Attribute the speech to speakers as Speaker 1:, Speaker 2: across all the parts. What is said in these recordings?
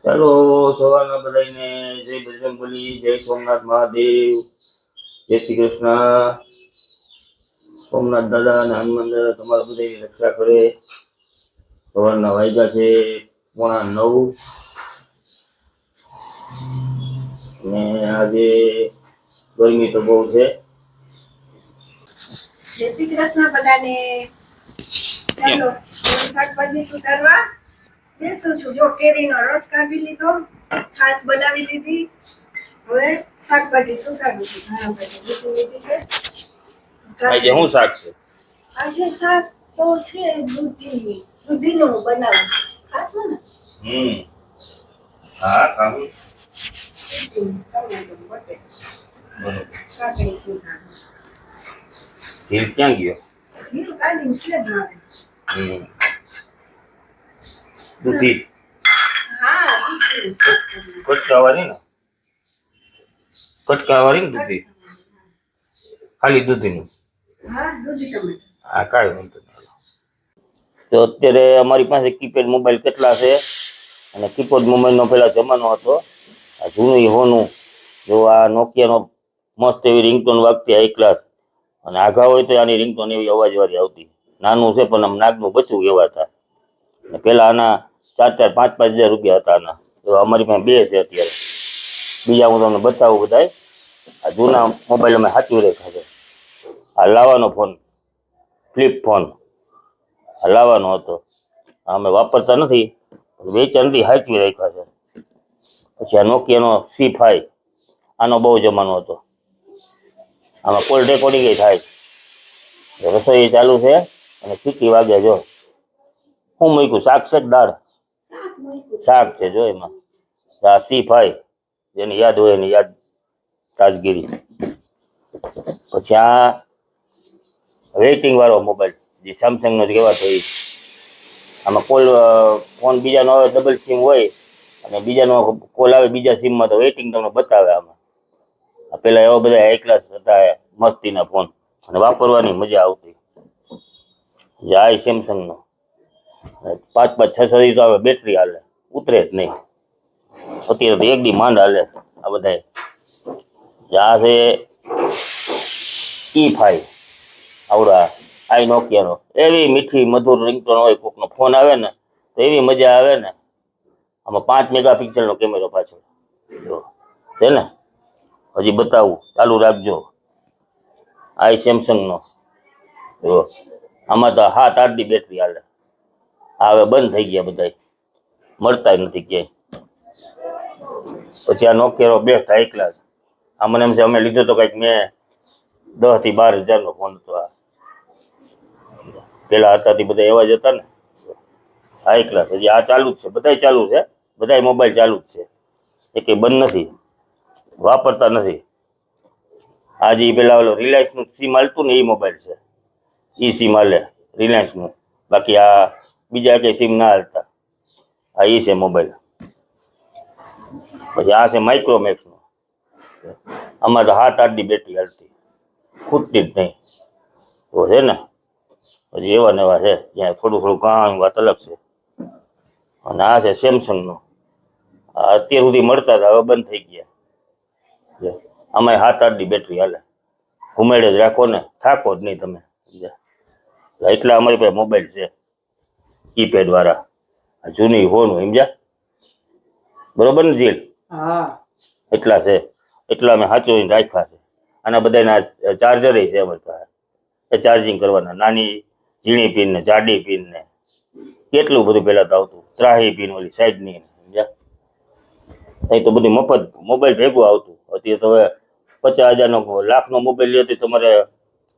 Speaker 1: ચાલો સવારના બધાને જય બજરંગબલી, જય સોમનાથ મહાદેવ, જય શ્રી કૃષ્ણ. સોમનાથ દાદા અને હનુમાન દાદા તમારા બધાની રક્ષા કરે. સવારના વાગ્યા છે 8:45 અને આજે ગરમી તો બહુ છે.
Speaker 2: જય શ્રી કૃષ્ણ બધાને. ચાલો શાકભાજી સુધારવા બેસું છું. જો કેરીનો રસ કાઢી લીધો, છાશ બનાવી લીધી. હવે શાકભાજી સુધારું છું. ઘણા બધી લીધી લીધી છે.
Speaker 1: આજે શું શાક છે?
Speaker 2: આજે શાક તો છે દૂધીનું બનાવું. ખાશો ને?
Speaker 1: હા ખાવું.
Speaker 2: ટમેટું બરોબર. કાકડી સુધારું.
Speaker 1: જીલ ક્યાં ગયો?
Speaker 2: જીરું કાઢીને છે ભાવે.
Speaker 1: દૂધી
Speaker 2: હા
Speaker 1: કટકાવાળી ને દૂધી, ખાલી દૂધીનું.
Speaker 2: હા દૂધી ટમેટું.
Speaker 1: હા કાંઈ વાંધો નહીં. તો અત્યારે અમારી પાસે કીપેડ મોબાઈલ કેટલા છે, અને કીપેડ મોબાઈલનો પેલા જમાનો હતો. આ જૂનું હોનું જો આ નોકિયાનો મસ્ત એવી રિંગટોન વાગતી હાઈ ક્લાસ, અને આઘા હોય તો આની રિંગટોન એવી અવાજવાળી આવતી. નાનું છે પણ આમ નાગનું બચ્ચું કહેવાતા. પેલા આના 4,000 5,000 5,000 રૂપિયા હતા આના. એવા અમારી પાસે બે છે અત્યારે. બીજા હું તમને બતાવું બધા. આ જૂના મોબાઈલ અમે સાચવી રાખ્યા છે. આ લાવવાનો ફોન, ફ્લિપ ફોન લાવવાનો હતો, અમે વાપરતા નથી, વેચાણથી સાચવી રાખ્યા છે. પછી આ નોકિયાનો C5, આનો બહુ જમાનો હતો. આમાં કોલ રેકોર્ડિંગ થાય. રસોઈ ચાલુ છે અને સીટી વાગે. જો હું મૂક્યું શાક છે, દાળ શાક છે. જો એમાં આ C5, જેની યાદ હોય એની યાદ તાજગીરી. પછી આ વેઇટિંગ વાળો મોબાઈલ, જે સેમસંગનો જ કહેવાતો હોય. આમાં કોલ ફોન બીજાનો આવે, ડબલ સિમ હોય, અને બીજાનો કોલ આવે બીજા સિમમાં તો વેઇટિંગ તમને બતાવે. આમાં પેલા એવા બધા હાઈ ક્લાસ હતા મસ્તીના ફોન, અને વાપરવાની મજા આવતી. આ સેમસંગનો 5-5 6 તો આવે, બેટરી હાલે, ઉતરે જ નહીં. અત્યારે તો એક દી માંડ હાલે આ બધા. આ છે E5, આવડા આઈ નોકિયાનો. એવી મીઠી મધુર રિંગટોન હોય. કોકનો ફોન આવે ને તો એવી મજા આવે ને. આમાં 5 મેગાપિક્સલનો કેમેરો પાછળ જો છે ને. હજી બતાવું, ચાલુ રાખજો. આ સેમસંગનો જો, આમાં તો 7-8 દી બેટરી હાલે. હવે બંધ થઈ ગયા બધા, મળતા નથી ક્યાંય. પછી આ નોકિયાનો બેસ્ટ હાઈ ક્લાસ. આ મને એમ છે અમે લીધો તો કંઈક મેં 10,000 થી 12,000 ફોન હતો. આ પેલા હતા તે બધા એવા જ હતા ને, હાઈ ક્લાસ. હજી આ ચાલુ જ છે, બધાય ચાલુ છે, બધાય મોબાઈલ ચાલુ જ છે, એ કંઈ બંધ નથી, વાપરતા નથી. આજે પેલા ઓલો રિલાયન્સનું સિમ હાલતું ને એ મોબાઈલ છે, એ સિમ હાલે રિલાયન્સનું. બાકી આ બીજા કંઈ સિમ ના હાલતા. આ એ છે મોબાઈલ. પછી આ છે માઇક્રોમેક્સનો. આમાં તો 7-8 દી બેટરી હાલતી, ખૂટતી જ નહીં. તો છે ને, પછી એવા નવા છે જ્યાં થોડું થોડું કામ વાત અલગ છે. અને આ છે સેમસંગનો. આ અત્યાર સુધી મળતા હતા, હવે બંધ થઈ ગયા. આમાં 7-8 દી બેટરી હાલે, ઘુમેડે જ રાખો ને, થાકો જ નહીં તમે. એટલા અમારી પાસે મોબાઈલ છે કીપેડ વાળા, જૂની હોનું, સમજ્યા? બરોબર ને જીલ? એટલા છે, એટલા અમે સાચવીને રાખ્યા છે. આના બધાના ચાર્જર છે અમારી પાસે, એ ચાર્જિંગ કરવાના. નાની ઝીણી પિન ને જાડી પિન ને કેટલું બધું પેલા તો આવતું. ત્રાહી પિન ઓલી સાઈડની, સમજ્યા? અહીં તો બધું મફત મોબાઈલ ભેગું આવતું. અત્યારે તો હવે 50,000 લાખનો મોબાઈલ લે તો તમારે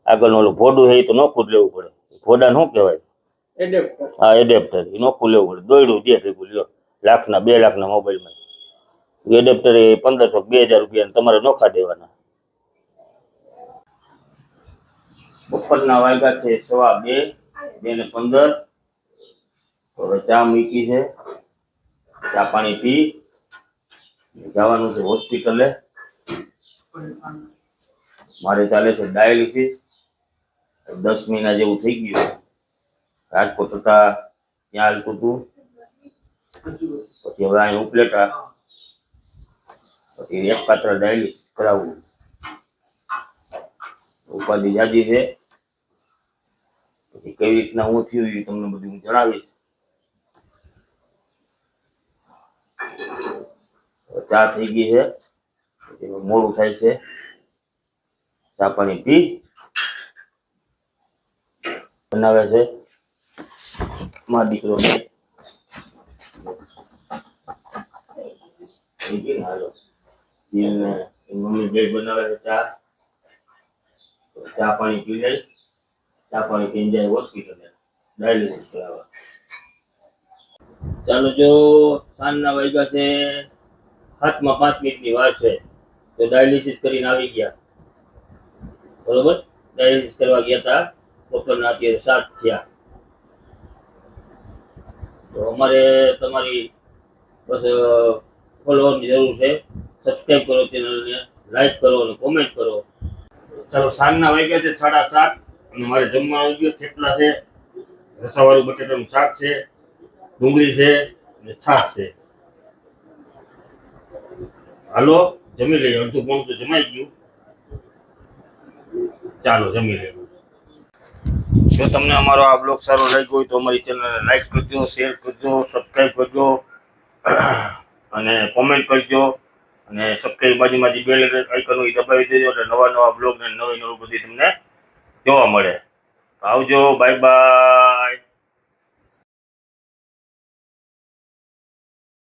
Speaker 1: આગળનું ઓલું ભોડું છે એ તો નોખું જ લેવું પડે. ભોડાને શું કહેવાય? હા, એડેપ્ટર. એ નોખું લેવું પડે. દોયડું દે ભેગું લ્યો. 1,00,000 2,00,000ના મોબાઈલમાં એડેપ્ટર એ 1,500 2,000 રૂપિયા તમારે નોખા દેવાના. બપોરના વાગ્યા છે 2:15, 2:15. હવે ચા મૂકી છે, ચા પાણી પી જવાનું છે હોસ્પિટલે. મારે ચાલે છે ડાયાલિસિસ. 10 મહિના જેવું થઈ ગયું. રાજકોટ હતા ત્યાં હાલતું હતું. પછી હવે અહીં ઉપલેટા પછી એક પાત્ર ડાયાલિસિસ કરાવવું. ઉપાધિ જાજી છે. પછી કઈ રીતના હું થયું એ તમને બધું હું જણાવીશ. ચા થઈ ગઈ છે, પછી મોડું થાય છે. ચા પાણી પી બનાવે છે મારો દીકરો. મમ્મી બે બનાવે છે ચા. ચા પાણી પી લે. ચા પાણી પીને જાય હોસ્પિટલે ડાયાલિસિસ કરાવવા. ચાલો, જો સાંજના વાગ્યા છે 7:05 વાર છે, તો ડાયાલિસિસ કરીને આવી ગયા. બરોબર, ડાયાલિસિસ કરવા ગયા હતા. બપોરના અત્યારે 7 થયા. તો અમારે તમારી બસ ફોલોવરની જરૂર છે. સબસ્ક્રાઈબ કરો ચેનલને, લાઈક કરો અને કોમેન્ટ કરો. ચાલો, સાંજના વાગ્યા છે 7:30 અને મારે જમવા આવી ગયો. થેપલા છે, રસાવાળું બટેટાનું શાક છે, ડુંગળી છે અને છાશ છે. હાલો, જમી લઈએ. અડધું પોણું તો જમાઈ ગયું. ચાલો, જમી લઈએ. જો તમને અમારો આ બ્લોગ સારો લાગ્યો હોય તો અમારી ચેનલને લાઈક કરજો, શેર કરજો, સબસ્ક્રાઈબ કરજો અને કોમેન્ટ કરજો. અને સબસ્ક્રાઈબ બાજુમાં જે બેલ આઇકન હોય એ દબાવી દેજો એટલે નવા બ્લોગ ને નવી બધું તમને જોવા મળે. આવજો, બાય બાય.